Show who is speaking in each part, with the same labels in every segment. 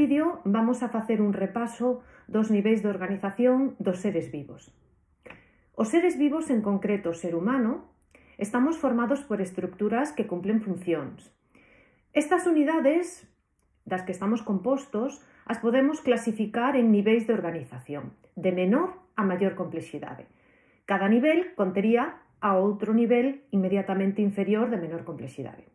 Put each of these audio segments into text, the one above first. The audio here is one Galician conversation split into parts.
Speaker 1: vídeo vamos a facer un repaso dos niveis de organización dos seres vivos. Os seres vivos, en concreto o ser humano, estamos formados por estructuras que cumplen funcións. Estas unidades das que estamos compostos as podemos clasificar en niveis de organización, de menor a maior complexidade. Cada nivel contería a outro nivel inmediatamente inferior de menor complexidade.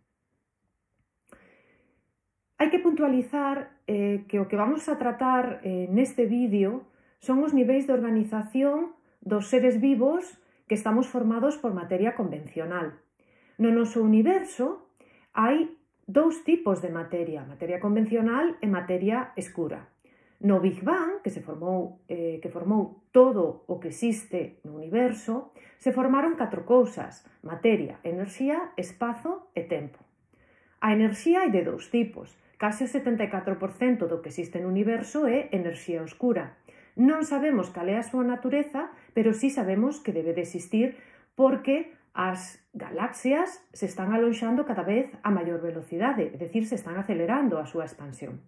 Speaker 1: Hai que puntualizar que o que vamos a tratar neste vídeo son os niveis de organización dos seres vivos que estamos formados por materia convencional. No noso universo hai dous tipos de materia convencional e materia escura. No Big Bang, que formou todo o que existe no universo, se formaron 4 cousas: materia, enerxía, espazo e tempo. A enerxía hai de dous tipos. Case o 74% do que existe no universo é enerxía oscura. Non sabemos cal é a súa natureza, pero sí sabemos que debe de existir porque as galaxias se están alonxando cada vez a maior velocidade, é dicir, se están acelerando a súa expansión.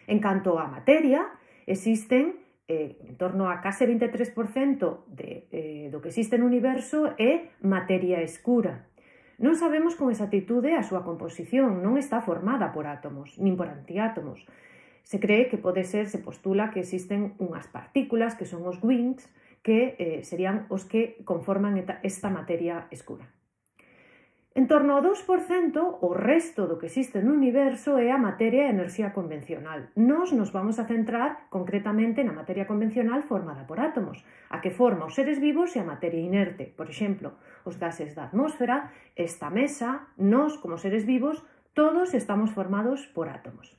Speaker 1: En canto á materia, existen en torno a case 23% do que existe no universo é materia escura. Non sabemos con exactitude a súa composición, non está formada por átomos, nin por antiátomos. Se cree que se postula que existen unhas partículas que son os WINGs, que serían os que conforman esta materia escura. En torno ao 2%, o resto do que existe no universo é a materia e enerxía convencional. Nos vamos a centrar concretamente na materia convencional formada por átomos, a que forma os seres vivos e a materia inerte. Por exemplo, os gases da atmósfera, esta mesa, nós como seres vivos, todos estamos formados por átomos,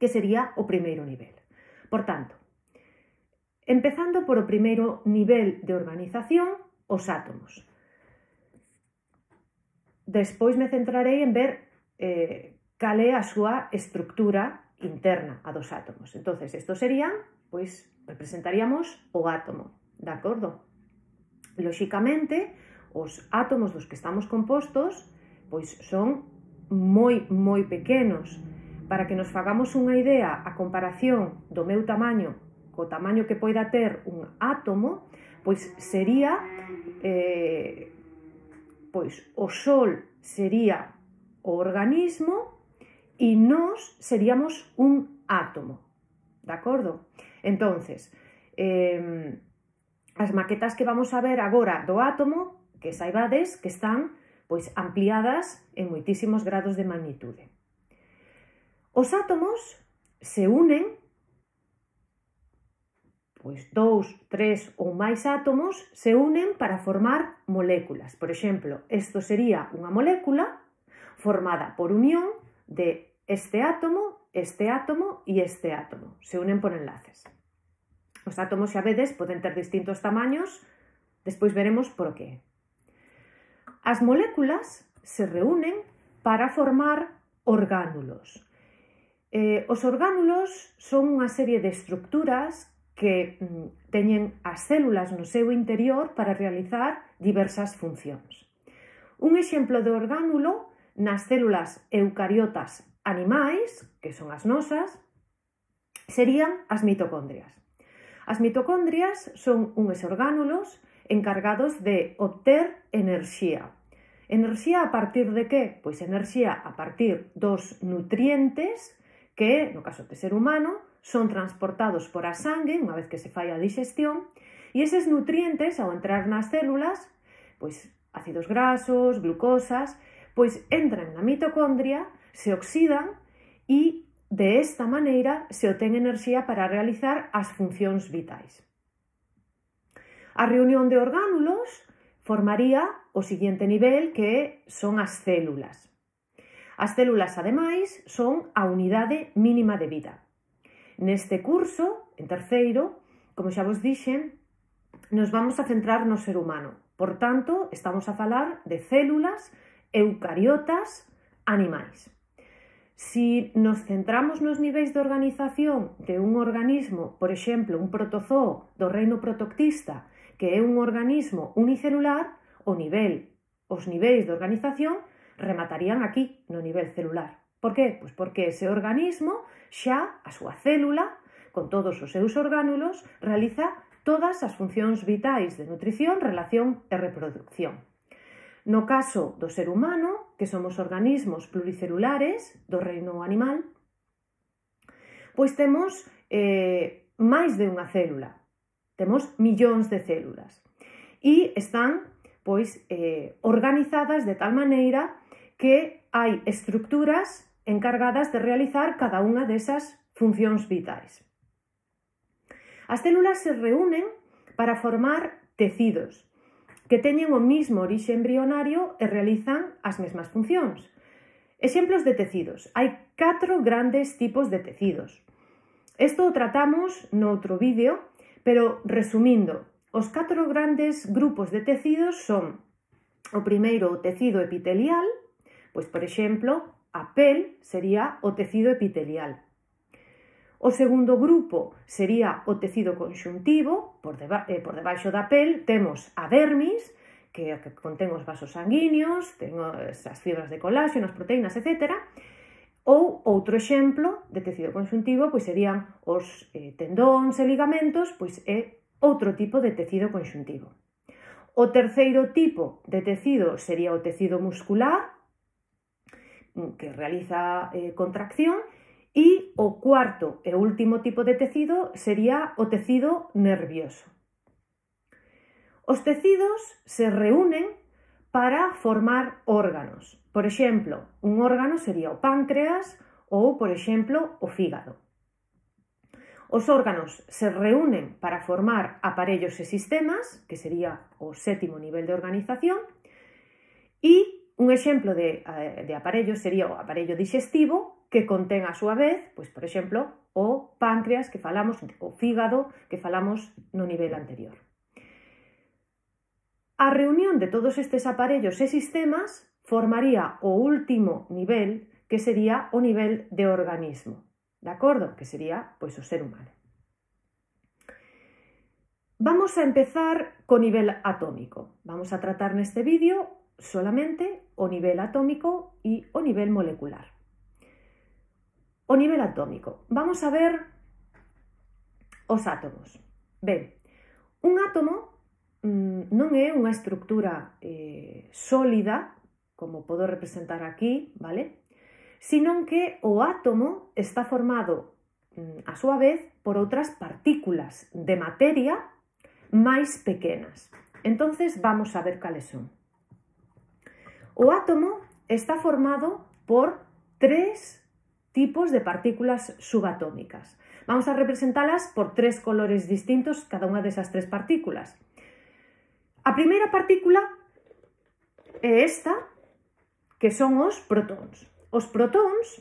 Speaker 1: que sería o primeiro nivel. Por tanto, empezando por o primeiro nivel de organización, os átomos. Despois me centrarei en ver cal é a súa estructura interna, a dos átomos. Entonces, estos serían, representaríamos o átomo, de acordo? Lóxicamente, os átomos dos que estamos compostos, son moi pequenos. Para que nos fagamos unha idea, a comparación do meu tamaño co tamaño que poida ter un átomo, sería o Sol sería o organismo e nós seríamos un átomo, de acordo? Entonces, as maquetas que vamos a ver agora do átomo, que saibades que están ampliadas en moitísimos grados de magnitude. Os átomos se unen, 2, 3 ou máis átomos se unen para formar moléculas. Por exemplo, isto sería unha molécula formada por unión de este átomo e este átomo. Se unen por enlaces. Os átomos, xa vedes, poden ter distintos tamaños, despois veremos por qué. As moléculas se reúnen para formar orgánulos. Os orgánulos son unha serie de estructuras que teñen as células no seu interior para realizar diversas funcións. Un exemplo de orgánulo nas células eucariotas animais, que son as nosas, serían as mitocondrias. As mitocondrias son uns orgánulos encargados de obter enerxía. Enerxía a partir de que? Enerxía a partir dos nutrientes que, no caso de ser humano, son transportados por a sangue unha vez que se fai a digestión, e eses nutrientes, ao entrar nas células, ácidos grasos, glucosas, entran na mitocondria, se oxidan e, de esta maneira, se obtén enerxía para realizar as funcións vitais. A reunión de orgánulos formaría o seguinte nivel, que son as células. As células, ademais, son a unidade mínima de vida. Neste curso, en terceiro, como xa vos dixen, nos vamos a centrar no ser humano. Por tanto, estamos a falar de células eucariotas animais. Si nos centramos nos niveis de organización de un organismo, por exemplo, un protozoo do reino protoctista, que é un organismo unicelular, os niveis de organización rematarían aquí, no nivel celular. Por que? Pois porque ese organismo xa, a súa célula, con todos os seus orgánulos, realiza todas as funcións vitais de nutrición, relación e reproducción. No caso do ser humano, que somos organismos pluricelulares do reino animal, pois temos máis de unha célula, temos millóns de células e están pois organizadas de tal maneira que hai estructuras encargadas de realizar cada unha desas funcións vitais. As células se reúnen para formar tecidos que teñen o mismo orixe embrionario e realizan as mesmas funcións. Exemplos de tecidos. Hai 4 grandes tipos de tecidos. Isto o tratamos noutro vídeo, pero resumindo, os 4 grandes grupos de tecidos son o primeiro, o tecido epitelial, pois, por exemplo, a pel sería o tecido epitelial. O segundo grupo sería o tecido conxuntivo, por debaixo da pel temos a dermis, que contén os vasos sanguíneos, ten as fibras de coláxeno, as proteínas, etc. Ou outro exemplo de tecido conxuntivo pois serían os tendóns e ligamentos, pois é outro tipo de tecido conxuntivo. O terceiro tipo de tecido sería o tecido muscular, que realiza contracción, e o cuarto e último tipo de tecido sería o tecido nervioso. Os tecidos se reúnen para formar órganos. Por exemplo, un órgano sería o páncreas ou, por exemplo, o fígado. Os órganos se reúnen para formar aparellos e sistemas, que sería o sétimo nivel de organización, e un exemplo de aparello sería o aparello digestivo, que contén a súa vez, pois, por exemplo, o páncreas que falamos, o fígado que falamos no nivel anterior. A reunión de todos estes aparellos e sistemas formaría o último nivel, que sería o nivel de organismo, de acordo? Que sería, pois, o ser humano. Vamos a empezar co nivel atómico. Vamos a tratar neste vídeo solamente o nivel atómico e o nivel molecular. O nivel atómico. Vamos a ver os átomos. Ben, un átomo non é unha estructura sólida, como podo representar aquí, vale? Senón que o átomo está formado, a súa vez, por outras partículas de materia máis pequenas. Entonces, vamos a ver cales son. O átomo está formado por 3 tipos de partículas subatómicas. Vamos a representalas por 3 colores distintos cada unha desas 3 partículas. A primeira partícula é esta, que son os protóns. Os protóns,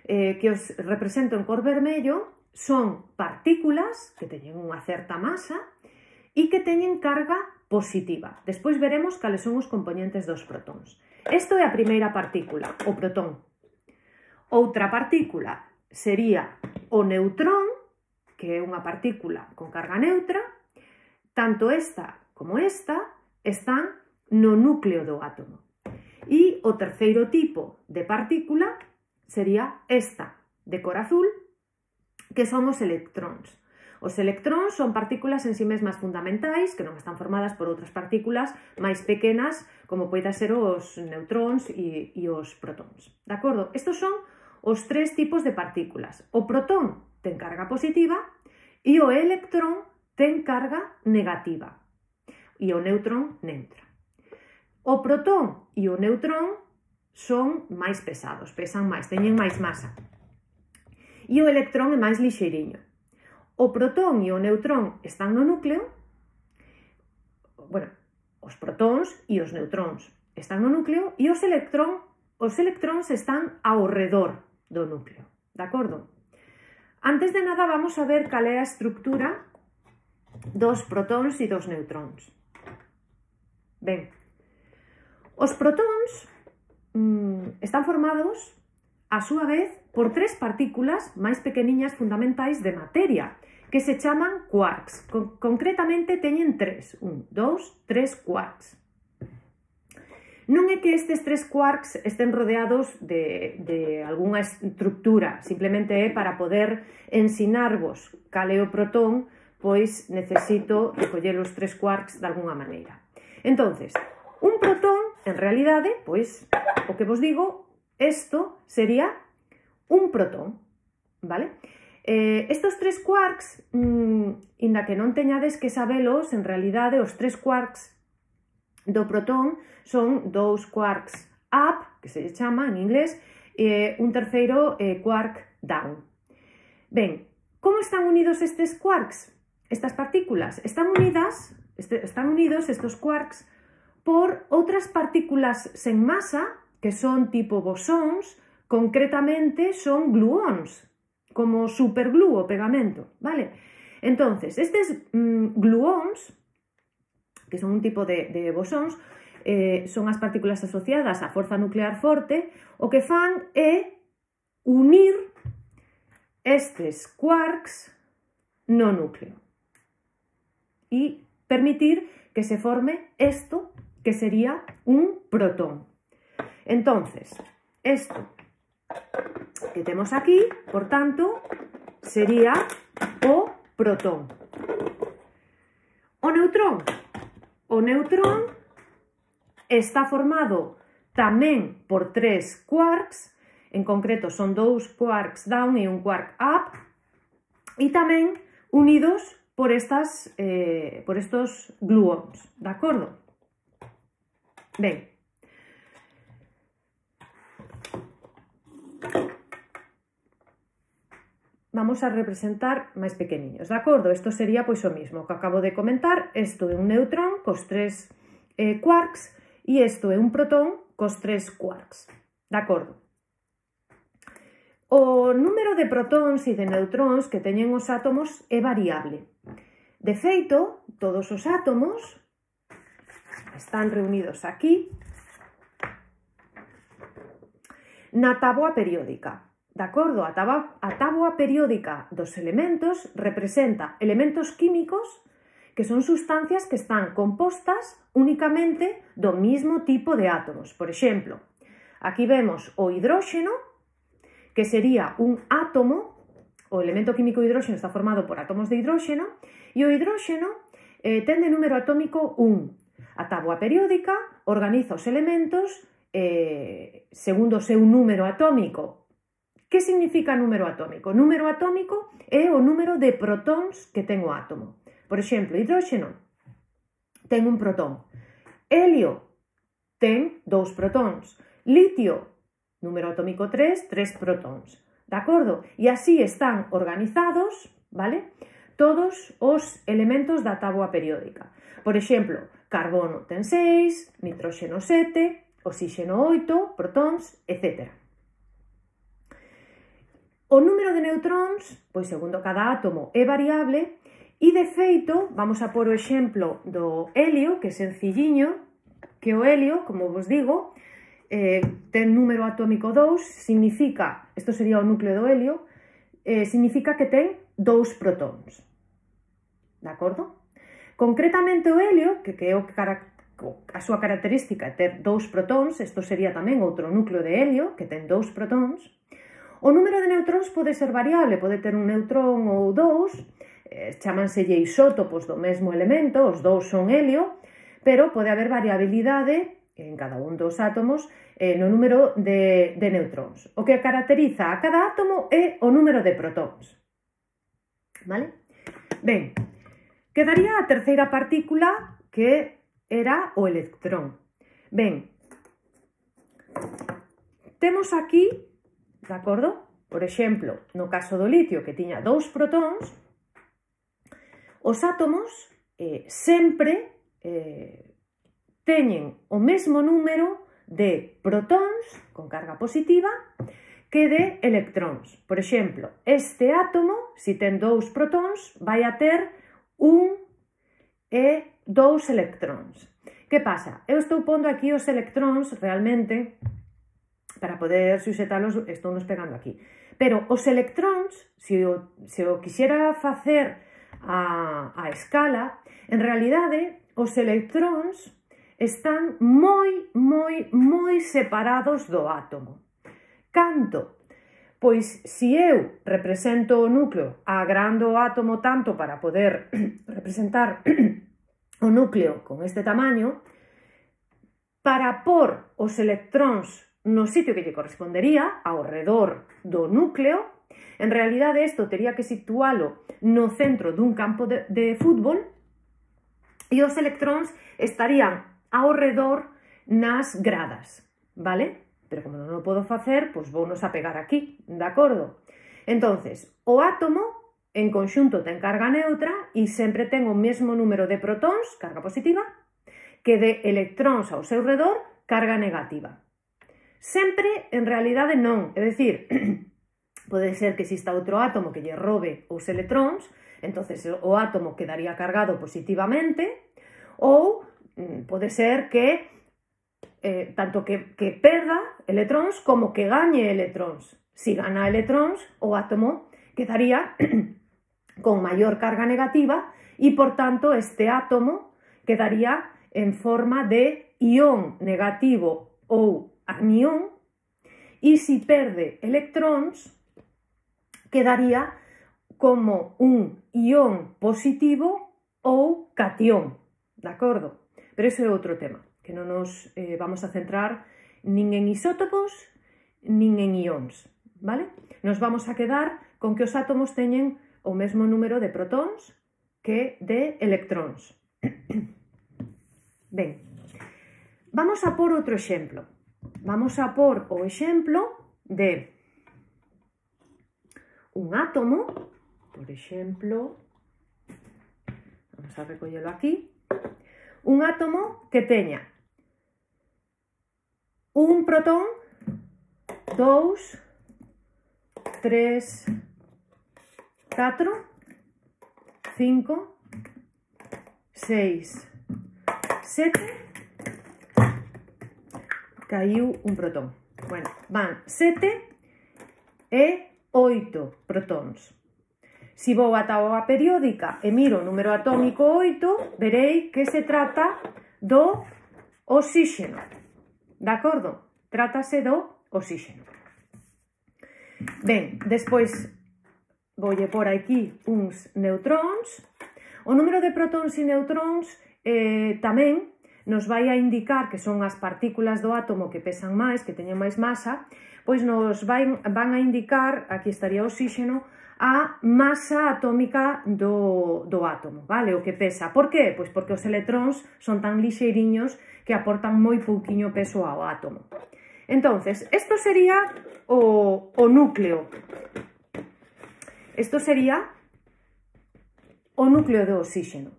Speaker 1: que os represento en cor vermello, son partículas que teñen unha certa masa e que teñen carga positiva. Despois veremos cales son os componentes dos protóns. Isto é a primeira partícula, o protón. Outra partícula sería o neutrón, que é unha partícula con carga neutra. Tanto esta como esta están no núcleo do átomo. E o terceiro tipo de partícula sería esta, de cor azul, que son os electróns. Os electróns son partículas en si mesmas fundamentais que non están formadas por outras partículas máis pequenas, como poida ser os neutróns e os protóns. De acordo? Estos son os 3 tipos de partículas. O protón ten carga positiva e o electrón ten carga negativa e o neutrón neutra. O protón e o neutrón son máis pesados, pesan máis, teñen máis masa. E o electrón é máis lixeiriño. O protón e o neutrón están no núcleo, os protóns e os neutróns están no núcleo e os electróns están ao redor do núcleo, de acordo? Antes de nada vamos a ver cal é a estructura dos protóns e dos neutróns. Ben, os protóns están formados, a súa vez, por 3 partículas máis pequeniñas fundamentais de materia, que se chaman quarks. Concretamente teñen 3, 1, 2, 3 quarks. Non é que estes tres quarks estén rodeados de algunha estructura, simplemente é para poder ensinarvos cal é o protón, pois necesito recoller os tres quarks de algunha maneira. Entonces, un protón, en realidade, pois, o que vos digo, isto sería un protón, vale? Estos tres quarks, inda que non teñades que sabelos, en realidade os tres quarks do protón son dous quarks up, que se chama en inglés, e un terceiro quark down. Ben, como están unidos estes quarks? Estas partículas están unidos estes quarks por outras partículas sen masa, que son tipo bosóns, concretamente son gluóns, como superglue o pegamento, vale? Entonces, estes gluóns, que son un tipo de bosóns, son as partículas asociadas á forza nuclear forte, o que fan é unir estes quarks no núcleo e permitir que se forme isto, que sería un protón. Entonces, isto que temos aquí, por tanto, sería o protón. O neutrón. O neutrón está formado tamén por tres quarks, en concreto son dous quarks down e un quark up, e tamén unidos por estos gluóns, de acordo? Ben, vamos a representar máis pequeniños, de acordo? Isto sería pois o mismo que acabo de comentar. Isto é un neutrón cos tres quarks e isto é un protón cos tres quarks, de acordo? O número de protóns e de neutróns que teñen os átomos é variable. De feito, todos os átomos están reunidos aquí na táboa periódica. De acordo, a táboa periódica dos elementos representa elementos químicos que son sustancias que están compostas únicamente do mismo tipo de átomos. Por exemplo, aquí vemos o hidróxeno, que sería un átomo, o elemento químico hidróxeno está formado por átomos de hidróxeno, e o hidróxeno ten de número atómico 1. A táboa periódica organiza os elementos segundo o seu número atómico. Que significa número atómico? Número atómico é o número de protóns que ten o átomo. Por exemplo, hidróxeno ten un protón. Helio ten 2 protóns. Litio, número atómico 3, 3 protóns. De acordo? E así están organizados, vale? Todos os elementos da táboa periódica. Por exemplo, carbono ten 6, nitróxeno 7, oxígeno 8, protóns, etc. O número de neutróns, pois segundo cada átomo, é variable e, de feito, vamos a pôr o exemplo do helio, que é sencilliño, que o helio, como vos digo, ten número atómico 2, significa, isto sería o núcleo do helio, significa que ten 2 protóns. De acordo? Concretamente o helio, que é a súa característica é ter 2 protóns, isto sería tamén outro núcleo de helio, que ten 2 protóns. O número de neutróns pode ser variable, pode ter un neutrón ou 2, chámanselle isótopos do mesmo elemento, os dous son helio, pero pode haber variabilidade en cada un dos átomos no número de neutróns. O que caracteriza a cada átomo é o número de protóns. Vale? Ben, quedaría a terceira partícula, que era o electrón. Ben, temos aquí, de acordo? Por exemplo, no caso do litio, que tiña 2 protóns, os átomos sempre teñen o mesmo número de protóns con carga positiva que de electróns. Por exemplo, este átomo, se ten 2 protóns, vai a ter 1 e 2 electróns. Que pasa? Eu estou pondo aquí os electróns realmente para poder suxetalos, estou nos pegando aquí. Pero os electróns, se o quixera facer a escala, en realidade, os electróns están moi separados do átomo. Canto? Pois, se eu represento o núcleo, agrando o átomo tanto para poder representar o núcleo con este tamaño, para pôr os electróns no sitio que lle correspondería, ao redor do núcleo, en realidade isto tería que situalo no centro dun campo de fútbol e os electróns estarían ao redor nas gradas, vale? Pero como non o podo facer, pois vounos a pegar aquí, de acordo? Entonces, o átomo en conxunto ten carga neutra e sempre ten o mesmo número de protóns, carga positiva, que de electróns ao seu redor, carga negativa. Sempre, en realidade, non. É dicir, pode ser que exista outro átomo que lle robe os electróns, entonces o átomo quedaría cargado positivamente, ou pode ser que tanto que perda electróns como que gañe electróns. Si gana electróns, o átomo quedaría con maior carga negativa e, por tanto, este átomo quedaría en forma de ión negativo ou anión, e si perde electróns, quedaría como un ión positivo ou catión, de acordo? Pero ese é outro tema, que non nos vamos a centrar nin en isótopos, nin en ións, vale? Nos vamos a quedar con que os átomos teñen o mesmo número de protóns que de electróns. Ben, vamos a por outro exemplo. Vamos a por o exemplo de un átomo, por exemplo, vamos a recollelo aquí, un átomo que teña un protón, 2, 3, 4, 5, 6, 7, caiu un protón. Bueno, van 7 e 8 protóns. Si vou a táboa periódica e miro o número atómico 8, verei que se trata do oxígeno. De acordo? Trátase do oxígeno. Ben, despois voulle por aquí uns neutróns. O número de protóns e neutróns tamén nos vai a indicar que son as partículas do átomo que pesan máis, que teñen máis masa, pois nos van a indicar, aquí estaría o oxígeno, a masa atómica do átomo, vale? O que pesa. Por qué? Pois porque os electróns son tan lixeiriños que aportan moi pouquiño peso ao átomo. Entonces, isto sería o núcleo. Isto sería o núcleo do oxígeno.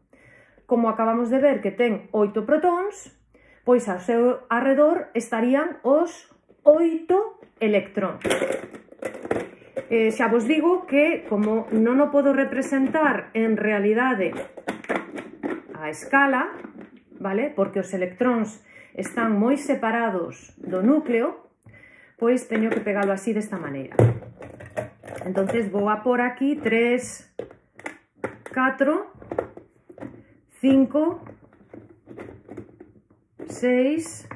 Speaker 1: Como acabamos de ver que ten 8 protóns, pois ao seu arredor estarían os 8 electróns. Xa vos digo que, como non o podo representar en realidade a escala, vale? Porque os electróns están moi separados do núcleo, pois teño que pegalo así desta maneira. Entonces vou a por aquí 3, 4, 5, 6,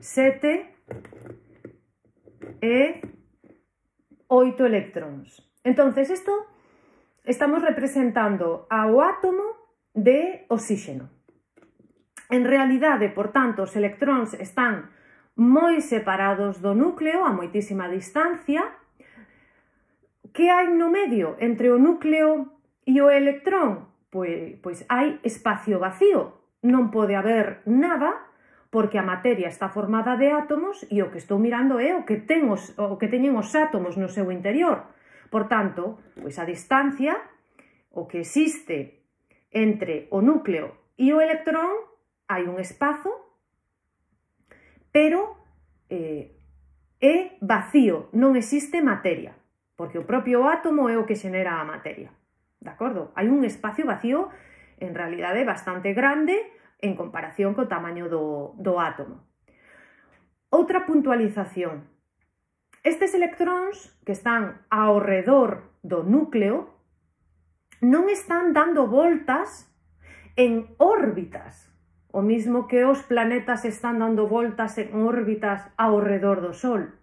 Speaker 1: 7 e 8 electróns. Entonces, isto estamos representando ao átomo de oxígeno. En realidade, por tanto, os electróns están moi separados do núcleo, a moitísima distancia. Que hai no medio entre o núcleo e o electrón? Pois hai espacio vacío, non pode haber nada, porque a materia está formada de átomos e o que estou mirando é o que teñen os átomos no seu interior. Por tanto, pois a distancia, o que existe entre o núcleo e o electrón, hai un espazo, pero é vacío, non existe materia, porque o propio átomo é o que xenera a materia. De acordo? Hai un espacio vacío, en realidade, bastante grande en comparación co tamaño do átomo. Outra puntualización. Estes electróns que están ao redor do núcleo non están dando voltas en órbitas. o mismo que os planetas están dando voltas en órbitas ao redor do Sol.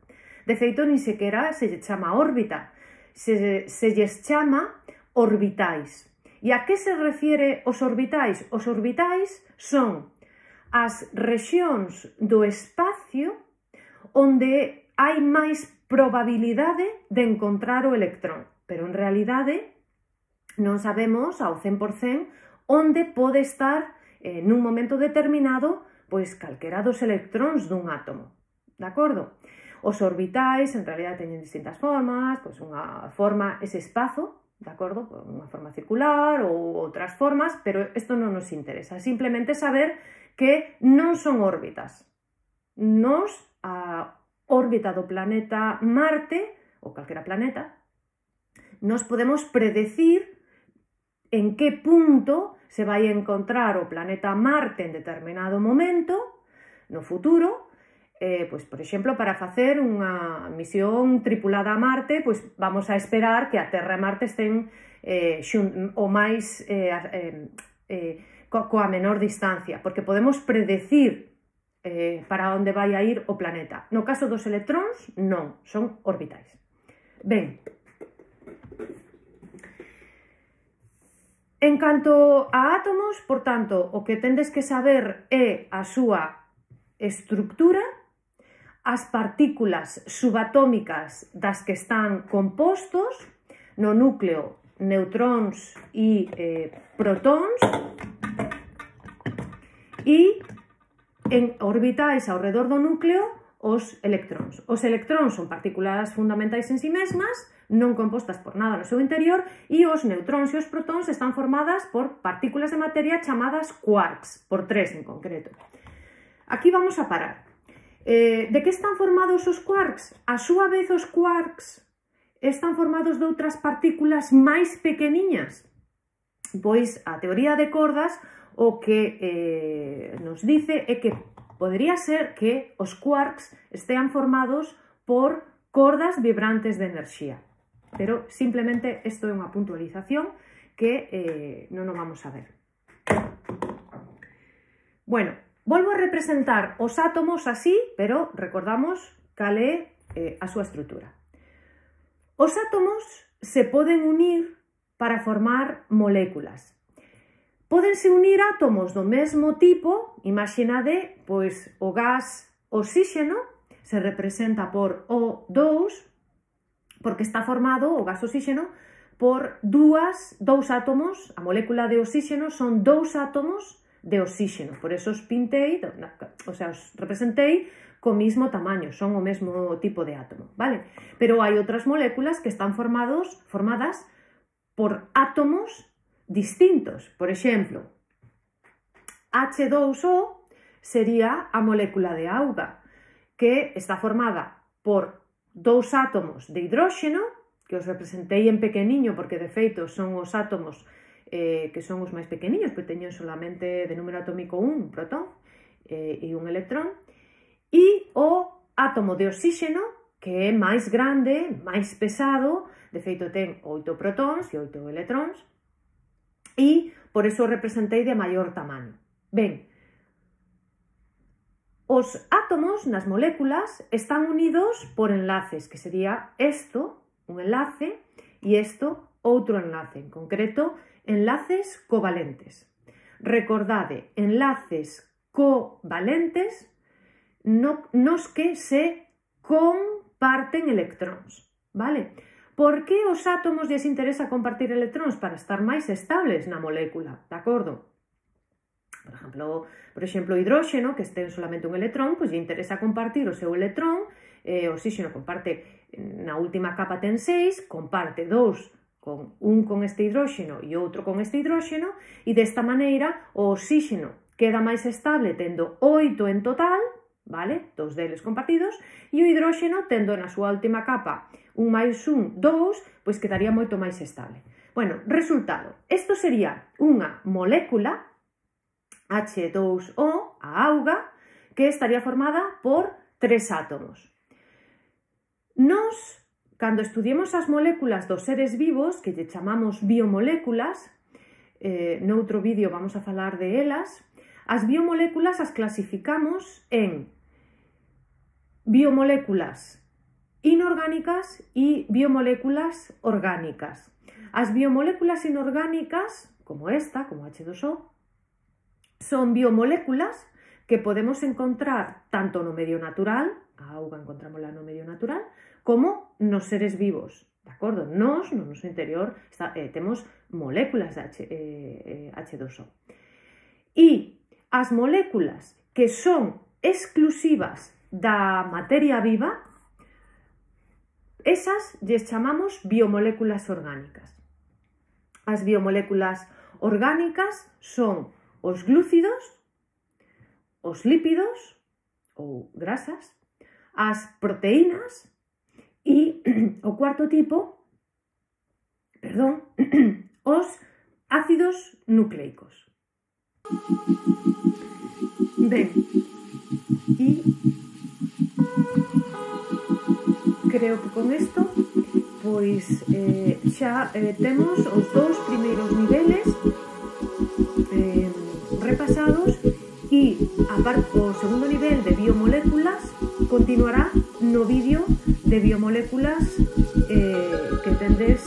Speaker 1: De feito, nin sequera se lle chama órbita, se lles chama orbitais. E a que se refiere os orbitais? Os orbitais son as rexións do espacio onde hai máis probabilidade de encontrar o electrón, pero en realidade non sabemos ao 100% onde pode estar nun momento determinado pois calquera dos electróns dun átomo, de acordo? Os orbitais en realidad teñen distintas formas, pois unha forma ese espazo, de acordo? Unha forma circular ou outras formas, pero isto non nos interesa, simplemente saber que non son órbitas. Nos, a órbita do planeta Marte, ou calquera planeta, nos podemos predecir en que punto se vai encontrar o planeta Marte en determinado momento, no futuro, pois, por exemplo, para facer unha misión tripulada a Marte, pois vamos a esperar que a Terra e Marte estén o máis coa menor distancia, porque podemos predecir para onde vai a ir o planeta. No caso dos electróns, non, son orbitais. Ben, en canto a átomos, por tanto, o que tendes que saber é a súa estructura, as partículas subatómicas das que están compostos, no núcleo neutróns e protóns, e en orbitais ao redor do núcleo os electróns. Os electróns son partículas fundamentais en si mesmas, non compostas por nada no seu interior, e os neutróns e os protóns están formadas por partículas de materia chamadas quarks, por 3 en concreto. Aquí vamos a parar. De que están formados os quarks? A súa vez os quarks están formados de outras partículas máis pequeniñas. Pois a teoría de cordas o que nos dice é que podría ser que os quarks estean formados por cordas vibrantes de enerxía. Pero simplemente isto é unha puntualización que non o vamos a ver. Bueno, volvo a representar os átomos así, pero recordamos cal é a súa estrutura. Os átomos se poden unir para formar moléculas. Pódense unir átomos do mesmo tipo, imaginade, pois o gas oxígeno se representa por O2, porque está formado, o gas oxígeno, por dous átomos, a molécula de oxígeno son 2 átomos de oxígeno, por eso os pintei, o sea, os representei co mismo tamaño, son o mesmo tipo de átomo, vale? Pero hai outras moléculas que están formadas por átomos distintos. Por exemplo, H2O sería a molécula de auga, que está formada por 2 átomos de hidróxeno, que os representei en pequeniño porque de feito son os átomos que son os máis pequeniños, porque teñen solamente de número atómico un protón e un electrón, e o átomo de oxígeno, que é máis grande, máis pesado, de feito ten 8 protóns e 8 electróns, e por eso o representei de maior tamaño. Ben, os átomos nas moléculas están unidos por enlaces, que sería isto, un enlace, e isto, outro enlace, en concreto, enlaces covalentes. Recordade, enlaces covalentes nos que se comparten electróns, vale? Por que os átomos lles interesa compartir electróns? Para estar máis estables na molécula, de acordo? Por exemplo, o hidróxeno, que ten solamente un electrón, pois lle interesa compartir o seu electrón, o oxígeno comparte, na última capa ten 6, comparte 2 un con este hidróxeno e outro con este hidróxeno, e desta maneira o oxígeno queda máis estable tendo 8 en total, vale? 2 deles compartidos, e o hidróxeno tendo na súa última capa 1 máis 1, 2, pois quedaría moito máis estable. Bueno, resultado, isto sería unha molécula H2O, a auga, que estaría formada por 3 átomos. Nos, cando estudiemos as moléculas dos seres vivos, que lle chamamos biomoléculas, noutro vídeo vamos a falar de elas, As biomoléculas as clasificamos en biomoléculas inorgánicas e biomoléculas orgánicas. As biomoléculas inorgánicas, como esta, como H2O, son biomoléculas que podemos encontrar tanto no medio natural, a auga encontrámola no medio natural, como nos seres vivos, de acordo? Nos, no noso interior, temos moléculas de H2O. E as moléculas que son exclusivas da materia viva, esas lles chamamos biomoléculas orgánicas. As biomoléculas orgánicas son os glúcidos, os lípidos ou grasas, as proteínas e o cuarto tipo, os ácidos nucleicos. Ben, e creo que con isto pois xa temos os dous primeiros niveles repasados e o segundo nivel de biomoléculas continuará no vídeo de biomoléculas que tendes